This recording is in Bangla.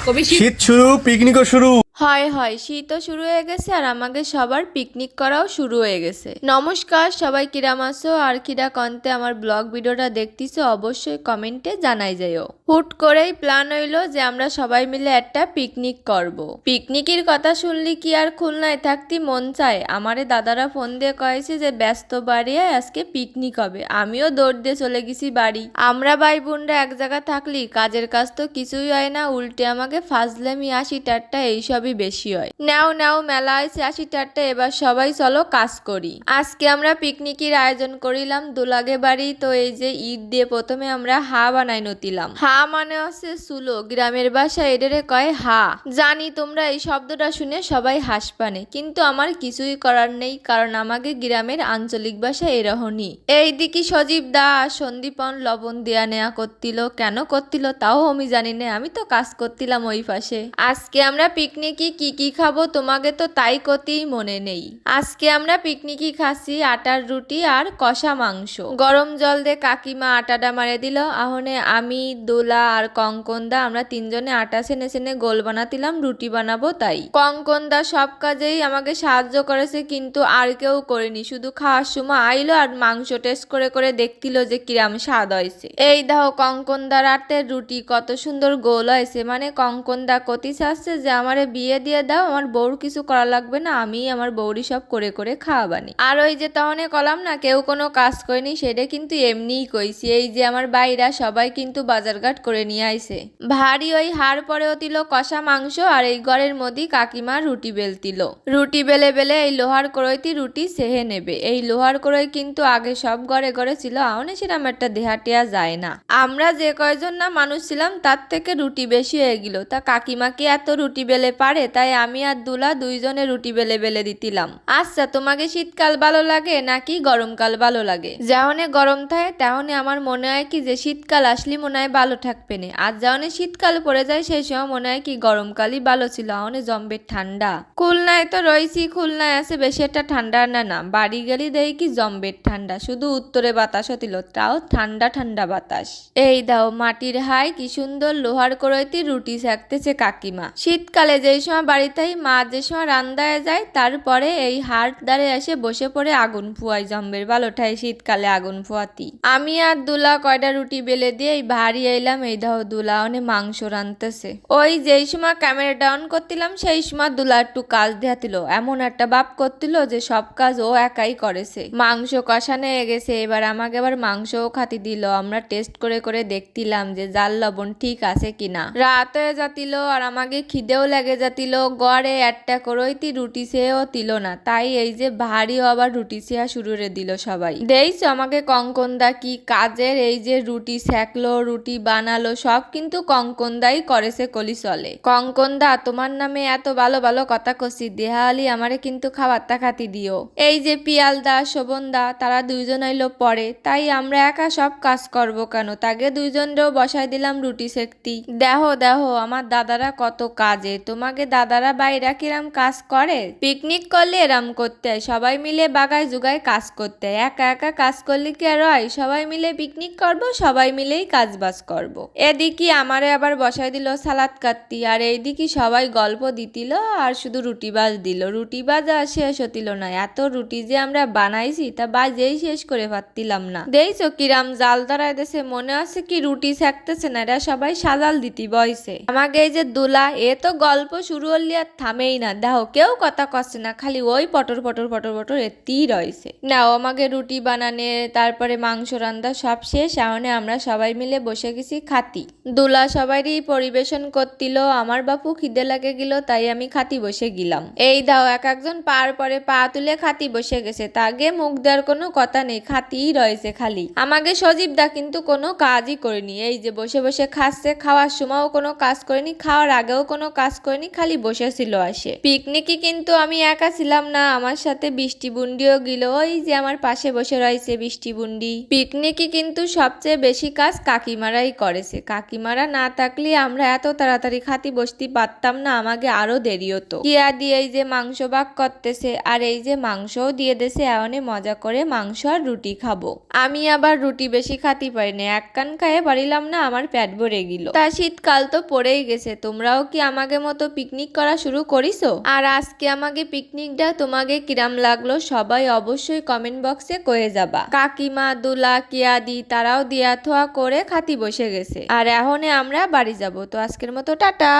কবে শীত শুরু, পিকনিকও শুরু। হয় হয়, শীতও শুরু হয়ে গেছে আর আমাদের সবার পিকনিক করাও শুরু হয়ে গেছে। নমস্কার সবাই, কিরাম আছো আর কিরা কন্তে আমার ব্লগ ভিডিওটা দেখতেছো অবশ্যই কমেন্টে জানাই যাইও। হুট করেই প্ল্যান হইলো যে আমরা সবাই মিলে একটা পিকনিক করব। পিকনিকের কথা শুনলি কি আর খুলনায় থাকতে মন চায়? আমারে দাদারা ফোন দিয়ে কয়েছে যে ব্যস্ত বাড়ি আজকে পিকনিক হবে। আমিও দৌড় দিয়ে চলে গেছি বাড়ি। আমরা ভাই বোনরা এক জায়গা থাকলি কাজের কাজ তো কিছুই হয় না, উল্টে আমাকে ফাজলামি আসি ঠাট্টা এইসবই বেশি হয়। নাও নাও মেলা হয়েছে আসি ঠাট্টা, এবার সবাই চলো কাজ করি। আজকে আমরা পিকনিকের আয়োজন করিলাম দুলাগে বাড়ি। তো এই যে ঈদ দিয়ে প্রথমে আমরা হা বানাই নতিলাম। হা মানে হচ্ছে সুলো, গ্রামের ভাষায় এটারে কয় হা। জানি তোমরা এই শব্দটা শুনে সবাই হাসপানে, কিন্তু আমার কিছুই করার নেই, কারণ আমাকে গ্রামের আঞ্চলিক ভাষা এরহনি। এইদিকে সজীব দা আর সন্দীপন লবণ দেয়া নেয়া করতিল, কেন করতিল তাও আমি জানি না, আমি তো কাজ করতিলাম ওই পাশে। আজকে আমরা পিকনিকে কি কি খাবো তোমাকে তো তাই করতেই মনে নেই। আজকে আমরা পিকনিকে খাচ্ছি আটার রুটি আর কষা মাংস। গরম জল দিয়ে কাকিমা আটাটা মারে দিল। আহনে আমি, দোলা আর কঙ্কনদা আমরা তিনজনে আটা সেনে সেনে গোল বানাতিলাম রুটি বানাবো তাই। কঙ্কনদা সব কাজেই আমাকে সাহায্য করেছে, কিন্তু আর কেউ করেনি। শুধু খাওয়ার সময় আইলো আর মাংস টেস্ট করে করে দেখতিল যে কিরাম স্বাদ হয়েছে। এই দেখো কঙ্কনদার রাতের রুটি কত সুন্দর গোল হয়েছে। মানে কঙ্কনদা কতি চাচ্ছে যে আমারে বিয়ে দিয়ে দাও, আমার বউর কিছু করা লাগবে না, আমি আমার বউরই সব করে করে খাওয়াবানি। আর ওই যে তহনে কলাম না কেউ কোনো কাজ করেনি, সেটা কিন্তু এমনিই কইছি। এই যে আমার বাইরা সবাই কিন্তু বাজারঘাট করে নিয়ে আইছে। ভারী ওই হাড় পরেও দিল কষা মাংস, আর এই ঘরের মধ্যে কাকিমা রুটি বেলতিল। রুটি বেলে বেলে এই লোহার কড়াইতে রুটি সেহে নেবে। এই লোহার কড়াই কিন্তু আগে সব ঘরে ঘরে ছিল, আহনে সেরকম একটা দেহাটিয়া যায় না। আমরা যে কয়জন না মানুষ ছিলাম তার থেকে রুটি বেশি হয়ে গেল। তা কাকিমা কি এত রুটি বেলে পারে? তাই আমি আর দুলা দুইজনে রুটি বেলে বেলে দিতিলাম। আচ্ছা তোমাকে শীতকাল ভালো লাগে নাকি গরমকাল ভালো লাগে? যেহনে গরম থাকে তেহনে আমার মনে হয় কি যে শীতকাল আসলে মনে হয় ভালো থাকবে না, আর যেহনে শীতকাল পড়ে যায় সেই সময় মনে হয় কি গরমকালই ভালো ছিল। আহনে জম্বের ঠান্ডা। খুলনায় তো রয়েছি, খুলনায় আছে বেশি একটা ঠান্ডা না, না বাড়ি গেলি দেখি কি জম্বের ঠান্ডা। শুধু উত্তরে বাতাস হতিল, তাও ঠান্ডা ঠান্ডা বাতাস। এই দাও মাটির হাই কি সুন্দর লোহার কড়াইতে রুটি সেকতেছে কাকিমা। শীতকালে যেই সময় বাড়িতে মা যে সময় রান্দায় যায় তারপরে এই হাট দ্বারে এসে বসে পড়ে আগুন ফুয়াই জম্বের ভালোঠাই শীতকালে আগুন ফুয়াতি। আমি আর দুলা কয়টা রুটি বেলে দিয়ে এই ভারী এলাম। এই দাও দুলা অনে মাংস রানতেছে। ওই যেই সময় ক্যামেরা ডাউন করতিলাম সেই সময় দুলা একটু কাজ দেখাতিল, এমন একটা বাপ করতিল যে সব কাজ ও একাই করেছে। মাংস কষানো হয়ে গেছে, এবার আমাকে আবার মাংসও খাতি দিল। আমরা টেস্ট করে করে দেখতিলাম যে জাল লবণ ঠিক আছে কিনা। রাত হয়ে যাতিল আর আমাকে খিদেও লেগে যাতিল। গড়ে একটা করইতি রুটি সেও তিল না, তাই এই যে ভারী আবার রুটি সেয়া শুরু করে দিল সবাই। দেখছো আমাকে কঙ্কনদা কি কাজের, এই যে রুটি সেকলো রুটি বানালো সব কিন্তু কঙ্কনদাই করেছে কলি চলে। কঙ্কনদা তোমার নামে এত ভালো ভালো কথা কছি, দেহালি আমারে কিন্তু খাবারটা খাতি দিও। এই যে পিয়ালদা শোভনদা তারা দুইজন আইলো পরে, তাই আমরা একা সব কাজ করব কেন, তাকে দুইজনরেও বসাই দিলাম রুটি সেকতি। দেখো দেখো আমার দাদারা কত কাজে, তোমাকে দাদারা বাইরা কিরাম কাজ করে। পিকনিক করলে এরাম করতে হয়, সবাই মিলে বাগায় জুগায় কাজ করতে হয়। একা একা কাজ করলে কি আর হয়? সবাই মিলে পিকনিক করব, সবাই মিলেই কাজ বাজ করব। এদিকে আমারে আবার বসাই দিল সালাদ কাটতি, আর এইদিকে সবাই গল্প দিতিল আর শুধু রুটি বাজ দিল। রুটি বাজা শেষ হতিল না, এত রুটি যে আমরা বানাইছি তা বাজেই শেষ করে পারতিলাম না। দেখছো কিরাম জাল ধরায় দেশে, মনে আছে কি রুটি সেকতেছে না, এরা সবাই সাজাল দিতি বয়সে। আমাকে এই যে দোলা এ তো গল্প শুরু হলি আর থামেই না। দেখো কেউ কথা কচ্ছে না, খালি ওই পটর পটর পটর পটর এতেই রয়েছে। নাও আমাকে রুটি বানানে তারপরে মাংস রান্দা সব শেষ, এখন আমরা সবাই মিলে বসে গেছি খাতি। দোলা সবাইরই পরিবেশন করতিল। আমার বাপু খিদে লাগে গেল তাই আমি খাতি বসে গেলাম। এই দাও এক একজন পার পরে পা তুলে খাতি বসে গেছে, তাগে মুখ দেওয়ার কোনো কথা নেই, খাতিই রয়েছে খালি। আমাকে সজীব দা কিন্তু কোনো কাজই করেনি, এই যে বসে বসে খাচ্ছে, খাওয়ার সময়ও কোনো কাজ করেনি, খাওয়ার আগেও কোনো কাজ করেনি, খালি খালি বসেছিল আসে। পিকনিকে কিন্তু আমি একা ছিলাম না, আমার সাথে বৃষ্টি বুন্ডিও গেল। ওই যে আমার পাশে বসে রয়েছে বৃষ্টি বুন্ডি। পিকনিকে কিন্তু সবচেয়ে বেশি কাজ কাকিমারাই করেছে। কাকিমারা না থাকলে আমরা এত তাড়াতাড়ি খাতি বসতে পারতাম না, আমাকে আরো দেরি হতো। কিয়া দিয়ে এই যে মাংস ভাগ করতেছে, আর এই যে মাংসও দিয়ে দেছে। এমনই মজা করে মাংস আর রুটি খাবো। আমি আবার রুটি বেশি খাতি পারি না, এক কান খাইয়ে পারিলাম না, আমার পেট ভরে গেল। তা শীতকাল তো পড়েই গেছে, তোমরাও কি আমাকে মতো পিকনিক করা শুরু করিছো? আর আজকে আমাকে পিকনিকটা তোমাকে কিরাম লাগলো সবাই অবশ্যই কমেন্ট বক্সে কয়ে যাবা। কাকিমা, দুলা, কিয়াদি তারাও দিয়া থোয়া করে খাতি বসে গেছে, আর এখন আমরা বাড়ি যাব। তো আজকের মতো টাটা।